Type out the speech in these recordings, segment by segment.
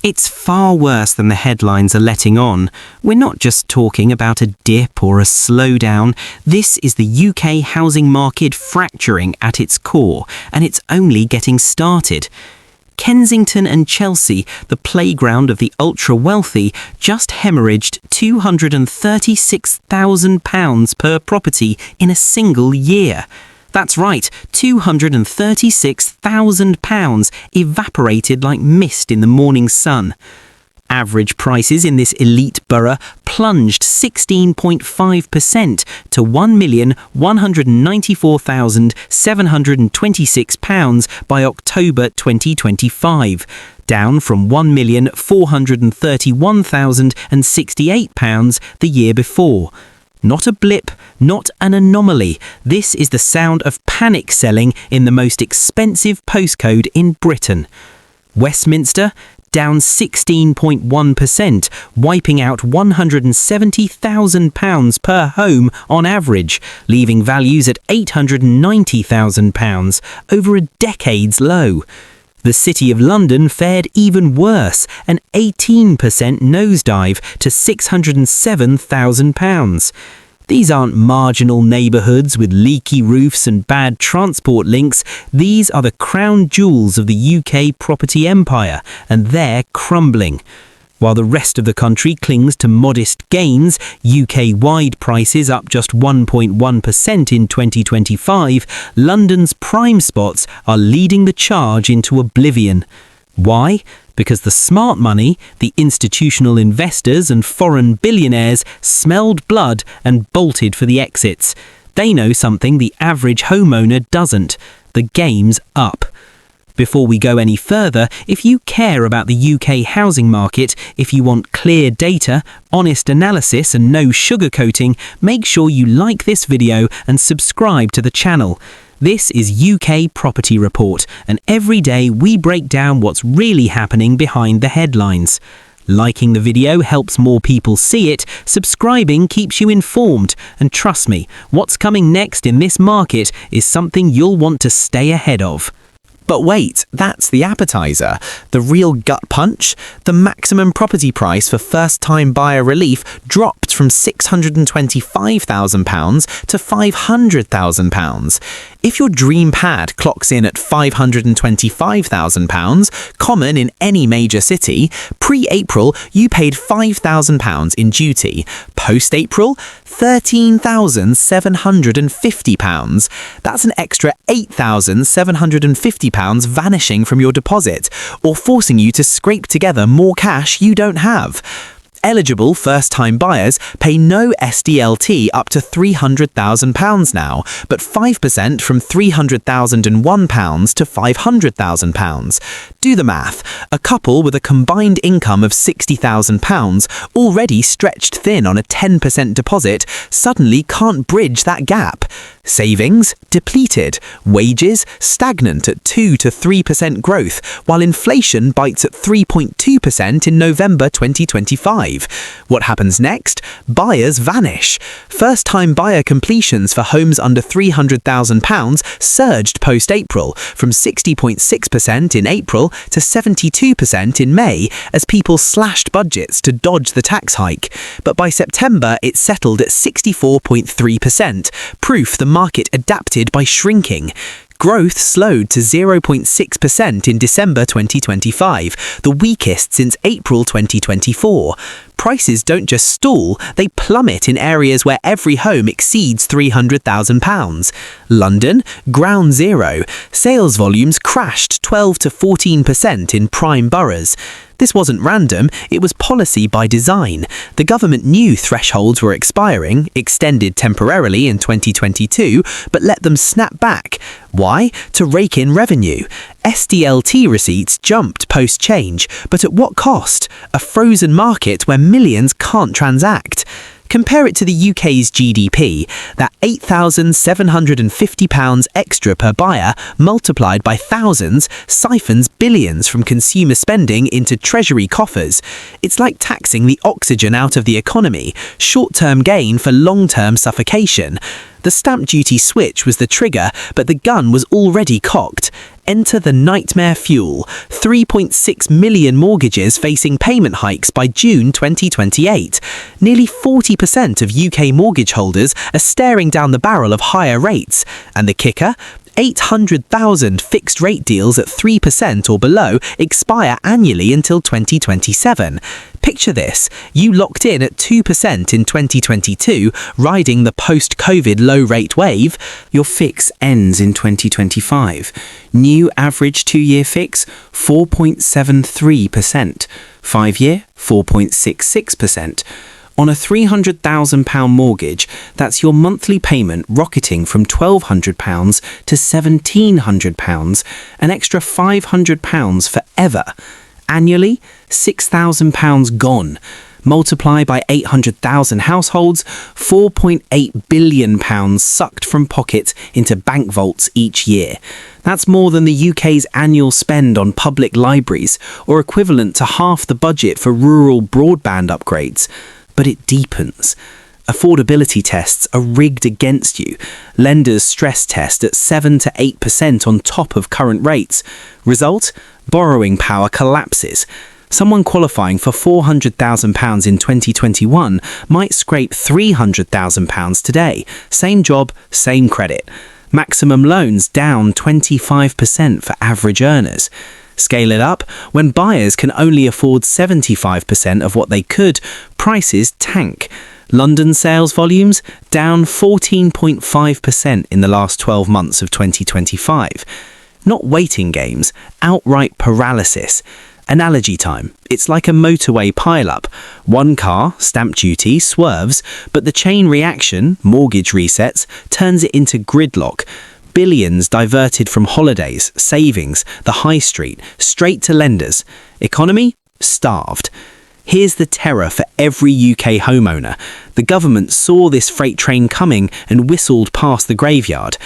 It's far worse than the headlines are letting on. We're not just talking about a dip or a slowdown. This is the UK housing market fracturing at its core, and it's only getting started. Kensington and Chelsea, the playground of the ultra-wealthy, just hemorrhaged £236,000 per property in a single year. That's right, £236,000 evaporated like mist in the morning sun. Average prices in this elite borough plunged 16.5% to £1,194,726 by October 2025, down from £1,431,068 the year before. Not a blip, not an anomaly. This is the sound of panic selling in the most expensive postcode in Britain. Westminster, down 16.1%, wiping out £170,000 per home on average, leaving values at £890,000, over a decade's low. The City of London fared even worse, an 18% nosedive to £607,000. These aren't marginal neighbourhoods with leaky roofs and bad transport links. These are the crown jewels of the UK property empire, and they're crumbling. While the rest of the country clings to modest gains, UK-wide prices up just 1.1% in 2025, London's prime spots are leading the charge into oblivion. Why? Because the smart money, the institutional investors and foreign billionaires smelled blood and bolted for the exits. They know something the average homeowner doesn't. The game's up. Before we go any further, if you care about the UK housing market, if you want clear data, honest analysis and no sugarcoating, make sure you like this video and subscribe to the channel. This is UK Property Report, and every day we break down what's really happening behind the headlines. Liking the video helps more people see it, subscribing keeps you informed, and trust me, what's coming next in this market is something you'll want to stay ahead of. But wait, that's the appetizer. The real gut punch? The maximum property price for first-time buyer relief dropped from £625,000 to £500,000. If your dream pad clocks in at £525,000, common in any major city, pre-April you paid £5,000 in duty. Post-April, £13,750. That's an extra £8,750 vanishing from your deposit, or forcing you to scrape together more cash you don't have. Eligible first-time buyers pay no SDLT up to £300,000 now, but 5% from £300,001 to £500,000. Do the math. A couple with a combined income of £60,000, already stretched thin on a 10% deposit, suddenly can't bridge that gap. Savings depleted, wages stagnant at 2 to 3% growth, while inflation bites at 3.2% in November 2025. What happens next? Buyers vanish. First-time buyer completions for homes under £300,000 surged post-April, from 60.6% in April to 72% in May, as people slashed budgets to dodge the tax hike. But by September, it settled at 64.3%, proof the market adapted by shrinking. Growth slowed to 0.6% in December 2025, the weakest since April 2024. Prices don't just stall, they plummet in areas where every home exceeds £300,000. London, ground zero. Sales volumes crashed 12 to 14% in prime boroughs. This wasn't random, it was policy by design. The government knew thresholds were expiring, extended temporarily in 2022, but let them snap back. Why? To rake in revenue. SDLT receipts jumped post-change, but at what cost? A frozen market where millions can't transact. Compare it to the UK's GDP. That £8,750 extra per buyer, multiplied by thousands, siphons billions from consumer spending into treasury coffers. It's like taxing the oxygen out of the economy, short-term gain for long-term suffocation. The stamp duty switch was the trigger, but the gun was already cocked. Enter the nightmare fuel. 3.6 million mortgages facing payment hikes by June 2028. Nearly 40% of UK mortgage holders are staring down the barrel of higher rates. And the kicker? 800,000 fixed-rate deals at 3% or below expire annually until 2027. Picture this, you locked in at 2% in 2022, riding the post-COVID low-rate wave. Your fix ends in 2025. New average 2-year fix, 4.73%. 5-year, 4.66%. On a £300,000 mortgage, that's your monthly payment rocketing from £1,200 to £1,700, an extra £500 forever. Annually, £6,000 gone. Multiply by 800,000 households, £4.8 billion sucked from pockets into bank vaults each year. That's more than the UK's annual spend on public libraries, or equivalent to half the budget for rural broadband upgrades. But it deepens. Affordability tests are rigged against you. Lenders stress test at 7 to 8% on top of current rates. Result? Borrowing power collapses. Someone qualifying for £400,000 in 2021 might scrape £300,000 today. Same job, same credit. Maximum loans down 25% for average earners. Scale it up, when buyers can only afford 75% of what they could, prices tank. London sales volumes down 14.5% in the last 12 months of 2025. Not waiting games, outright paralysis. Analogy time. It's like a motorway pile-up. One car, stamp duty, swerves, but the chain reaction, mortgage resets, turns it into gridlock. Billions diverted from holidays, savings, the high street, straight to lenders. Economy? Starved. Here's the terror for every UK homeowner. The government saw this freight train coming and whistled past the graveyard.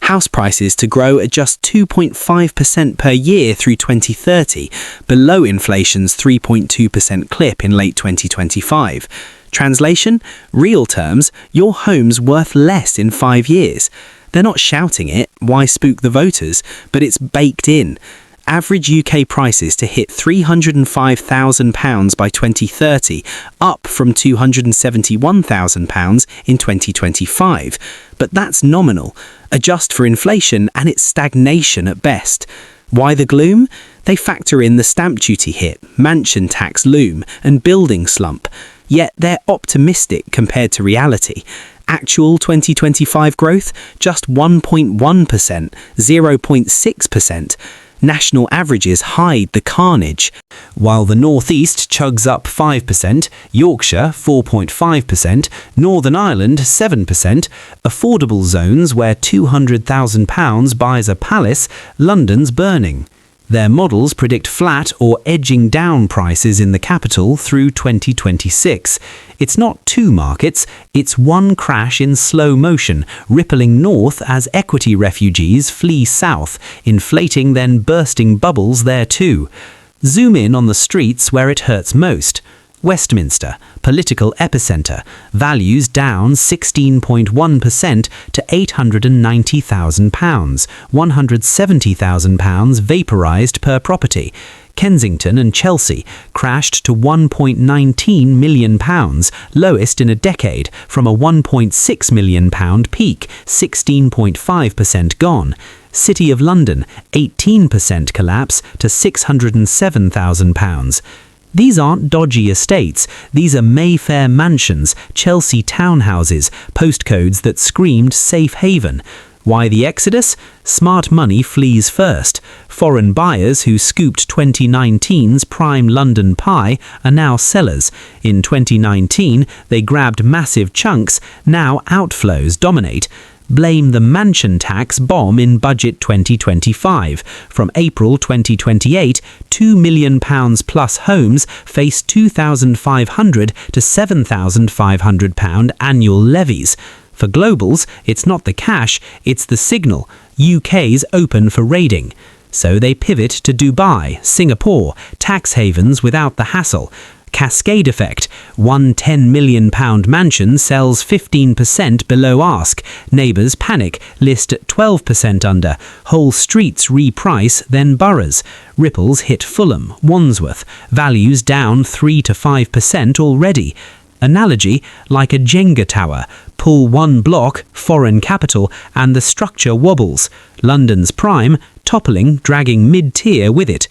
House prices to grow at just 2.5% per year through 2030, below inflation's 3.2% clip in late 2025. Translation? Real terms, your home's worth less in 5 years. They're not shouting it, why spook the voters, but it's baked in. Average UK prices to hit £305,000 by 2030, up from £271,000 in 2025. But that's nominal. Adjust for inflation and it's stagnation at best. Why the gloom? They factor in the stamp duty hit, mansion tax loom, and building slump. Yet they're optimistic compared to reality. Actual 2025 growth, just 1.1%, 0.6%. National averages hide the carnage. While the North East chugs up 5%, Yorkshire 4.5%, Northern Ireland 7%, affordable zones where £200,000 buys a palace, London's burning. Their models predict flat or edging down prices in the capital through 2026. It's not two markets, it's one crash in slow motion, rippling north as equity refugees flee south, inflating then bursting bubbles there too. Zoom in on the streets where it hurts most. Westminster, political epicentre, values down 16.1% to £890,000, £170,000 vaporised per property. Kensington and Chelsea crashed to £1.19 million, lowest in a decade, from a £1.6 million peak, 16.5% gone. City of London, 18% collapse to £607,000. These aren't dodgy estates, these are Mayfair mansions, Chelsea townhouses, postcodes that screamed safe haven. Why the exodus? Smart money flees first. Foreign buyers who scooped 2019's prime London pie are now sellers. In 2019, they grabbed massive chunks, now outflows dominate. Blame the mansion tax bomb in Budget 2025. From April 2028, £2 million plus homes face £2,500 to £7,500 annual levies. For globals, it's not the cash, it's the signal. UK's open for raiding. So they pivot to Dubai, Singapore, tax havens without the hassle. Cascade effect. One £10 million mansion sells 15% below ask. Neighbours panic, list at 12% under. Whole streets reprice, then boroughs. Ripples hit Fulham, Wandsworth. Values down 3 to 5% already. Analogy, like a Jenga tower. Pull one block, foreign capital, and the structure wobbles. London's prime, toppling, dragging mid-tier with it.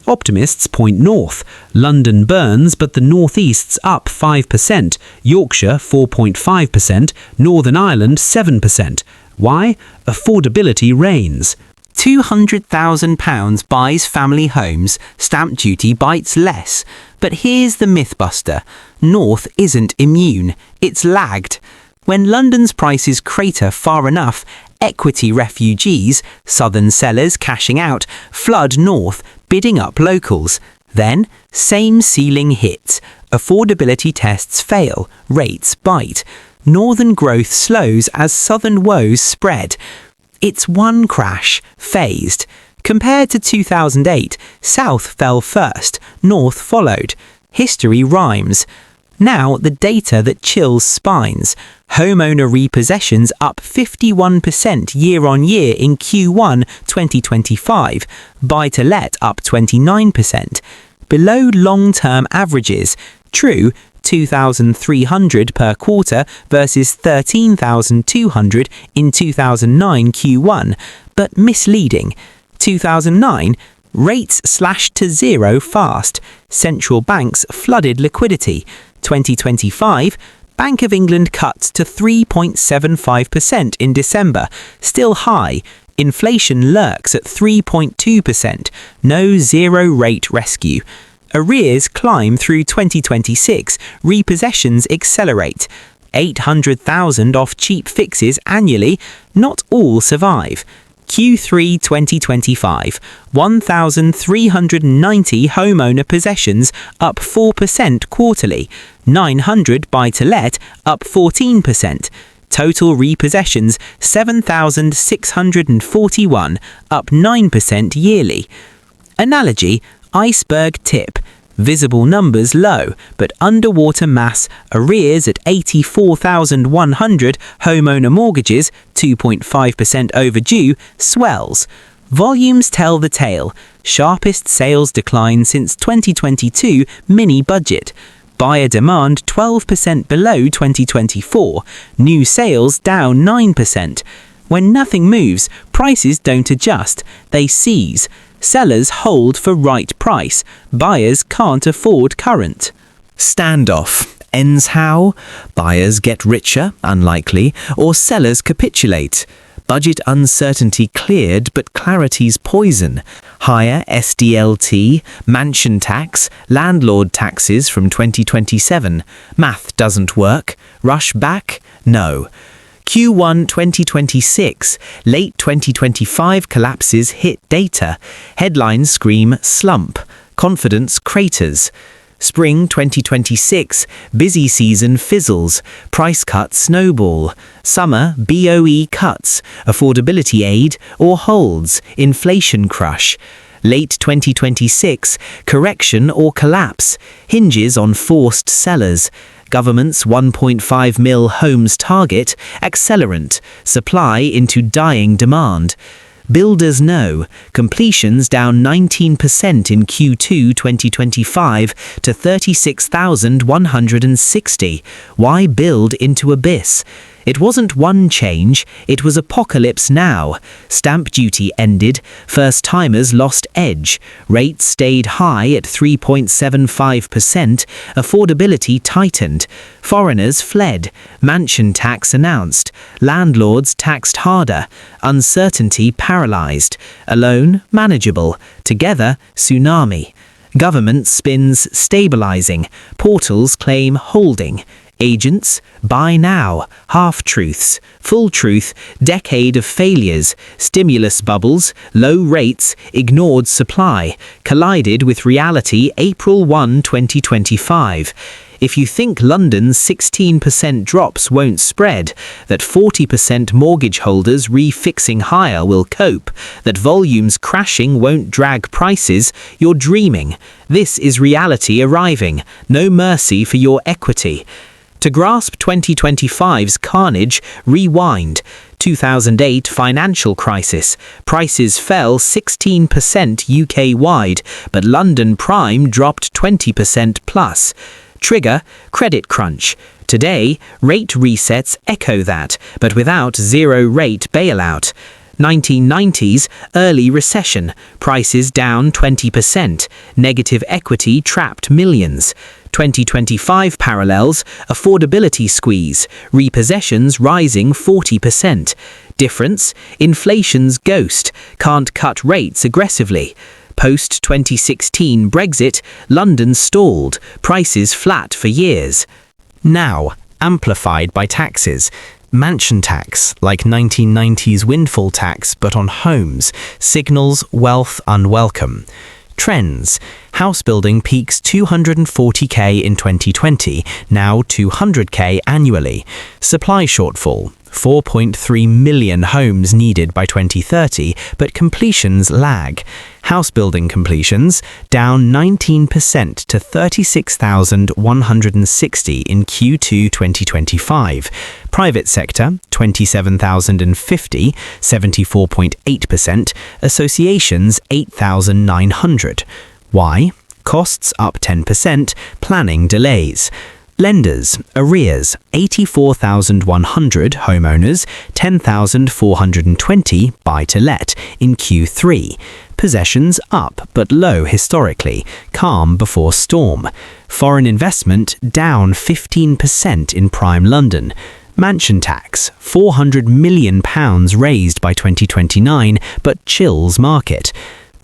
Optimists point north. London burns, but the northeast's up 5%. Yorkshire 4.5%. Northern Ireland 7%. Why? Affordability reigns. £200,000 buys family homes, stamp duty bites less. But here's the mythbuster. North isn't immune, it's lagged. When London's prices crater far enough, equity refugees, southern sellers cashing out, flood north, bidding up locals. Then, same ceiling hits. Affordability tests fail, rates bite. Northern growth slows as southern woes spread. It's one crash, phased. Compared to 2008, South fell first, North followed. History rhymes. Now the data that chills spines. Homeowner repossessions up 51% year-on-year in Q1 2025. Buy-to-let up 29%. Below long-term averages. True, 2,300 per quarter versus 13,200 in 2009 Q1, but misleading. 2009, rates slashed to zero fast. Central banks flooded liquidity. 2025, Bank of England cuts to 3.75% in December, still high. Inflation lurks at 3.2%, no zero rate rescue. Arrears climb through 2026, repossessions accelerate. 800,000 off cheap fixes annually, not all survive. Q3 2025, 1,390 homeowner possessions, up 4% quarterly. 900 buy-to-let, up 14%. Total repossessions, 7,641, up 9% yearly. Analogy, iceberg tip. Visible numbers low, but underwater mass, arrears at 84,100, homeowner mortgages, 2.5% overdue, swells. Volumes tell the tale. Sharpest sales decline since 2022 mini-budget. Buyer demand 12% below 2024. New sales down 9%. When nothing moves, prices don't adjust, they seize. Sellers hold for right price. Buyers can't afford current. Standoff ends how? Buyers get richer, unlikely, or sellers capitulate. Budget uncertainty cleared, but clarity's poison. Higher SDLT, mansion tax, landlord taxes from 2027. Math doesn't work. Rush back? No. Q1 2026, late 2025 collapses hit data. Headlines scream slump. Confidence craters. Spring 2026, busy season fizzles. Price cuts snowball. Summer BOE cuts. Affordability aid or holds. Inflation crush. Late 2026, correction or collapse. Hinges on forced sellers. Government's 1.5 mil homes target, accelerant, supply into dying demand. Builders know, completions down 19% in Q2 2025 to 36,160. Why build into abyss? It wasn't one change, it was apocalypse now. Stamp duty ended, first-timers lost edge. Rates stayed high at 3.75%, affordability tightened. Foreigners fled, mansion tax announced, landlords taxed harder, uncertainty paralyzed, alone manageable, together tsunami. Government spins stabilizing, portals claim holding. Agents, buy now, half-truths, full truth, decade of failures, stimulus bubbles, low rates, ignored supply, collided with reality April 1, 2025. If you think London's 16% drops won't spread, that 40% mortgage holders refixing higher will cope, that volumes crashing won't drag prices, you're dreaming. This is reality arriving. No mercy for your equity. To grasp 2025's carnage, rewind. 2008 financial crisis. Prices fell 16% UK-wide, but London prime dropped 20% plus. Trigger, credit crunch. Today, rate resets echo that, but without zero-rate bailout. 1990s, early recession, prices down 20%, negative equity trapped millions. 2025 parallels, affordability squeeze, repossessions rising 40%. Difference, inflation's ghost, can't cut rates aggressively. Post-2016 Brexit, London stalled, prices flat for years. Now, amplified by taxes. Mansion tax, like 1990s windfall tax but on homes, signals wealth unwelcome. Trends. House building peaks 240k in 2020, now 200k annually. Supply shortfall. 4.3 million homes needed by 2030, but completions lag. House building completions down 19% to 36,160 in Q2 2025. Private sector 27,050, 74.8%. Associations 8,900. Why? Costs up 10%, planning delays. Lenders, arrears, 84,100 homeowners, 10,420 buy-to-let in Q3. Possessions up but low historically, calm before storm. Foreign investment down 15% in prime London. Mansion tax, £400 million raised by 2029 but chills market.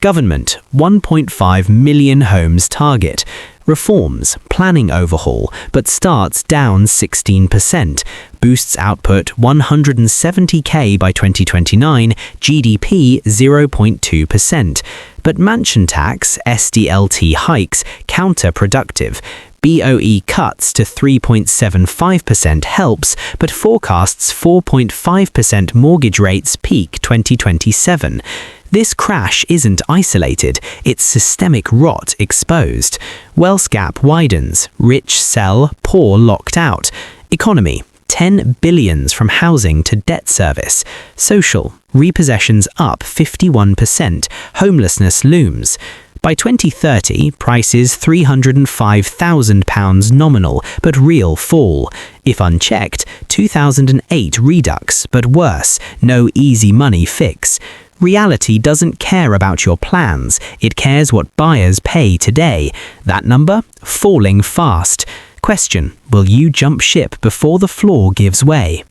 Government, 1.5 million homes target. Reforms, planning overhaul, but starts down 16%. Boosts output 170k by 2029, GDP 0.2%. But mansion tax, SDLT hikes, counterproductive. BOE cuts to 3.75% helps, but forecasts 4.5% mortgage rates peak 2027. This crash isn't isolated, it's systemic rot exposed. Wealth gap widens, rich sell, poor locked out. Economy, 10 billions from housing to debt service. Social, repossessions up 51%, homelessness looms. By 2030, prices £305,000 nominal, but real fall. If unchecked, 2008 redux, but worse, no easy money fix. Reality doesn't care about your plans, it cares what buyers pay today. That number? Falling fast. Question, will you jump ship before the floor gives way?